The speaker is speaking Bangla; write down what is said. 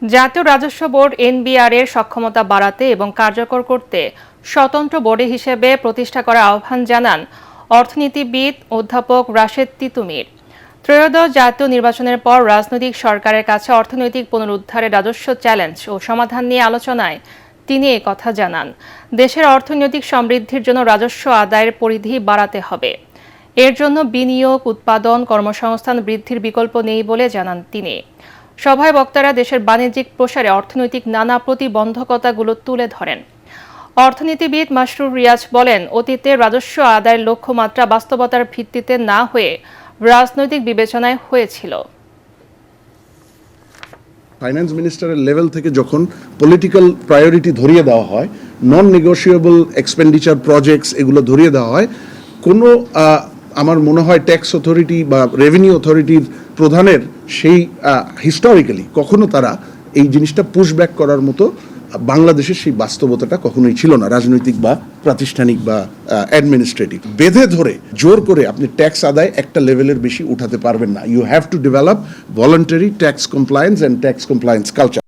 জাতীয় রাজস্ব বোর্ড এনবিআর এর সক্ষমতা বাড়াতে এবং কার্যকর করতে স্বতন্ত্র বোর্ড হিসেবে প্রতিষ্ঠা করার আহ্বান জানান অর্থনীতিবিদ অধ্যাপক রাশেদ তিতুমীর। ত্রয়োদশ জাতীয় নির্বাচনের পর রাজনৈতিক সরকারের কাছে অর্থনৈতিক পুনরুদ্ধারের রাজস্ব চ্যালেঞ্জ ও সমাধান নিয়ে আলোচনায় তিনি এই কথা জানান। দেশের অর্থনৈতিক সমৃদ্ধির জন্য রাজস্ব আদায়ের পরিধি বাড়াতে হবে। এর জন্য বিনিয়োগ, উৎপাদন, কর্মসংস্থান বৃদ্ধির বিকল্প নেই বলে জানান তিনি। সভায় বক্তারা দেশের বাণিজ্যিক প্রসারে অর্থনৈতিক নানা প্রতিবন্ধকতাগুলো তুলে ধরেন। অর্থনীতিবিদ মাসরুর রিয়াজ বলেন, অতীতে রাজস্ব আদায়ের লক্ষ্যমাত্রা বাস্তবতার ভিত্তিতে না হয়ে রাজনৈতিক বিবেচনায় হয়েছিল। ফাইন্যান্স মিনিস্টারের লেভেল থেকে যখন পলিটিক্যাল প্রায়োরিটি ধরিয়ে দেওয়া হয়, নন নেগোশিয়েবল এক্সপেন্ডিচার প্রজেক্টস এগুলো ধরিয়ে দেওয়া হয়, কোনো আমার মনে হয় ট্যাক্স অথরিটি বা রেভিনিউ অথরিটির প্রধানের সেই হিস্টোরিক্যালি কখনো তারা এই জিনিসটা পুশব্যাক করার মতো বাংলাদেশের সেই বাস্তবতাটা কখনোই ছিল না, রাজনৈতিক বা প্রাতিষ্ঠানিক বা অ্যাডমিনিস্ট্রেটিভ। বেঁধে ধরে জোর করে আপনি ট্যাক্স আদায় একটা লেভেলের বেশি উঠাতে পারবেন না। You have to develop voluntary tax compliance and tax compliance culture.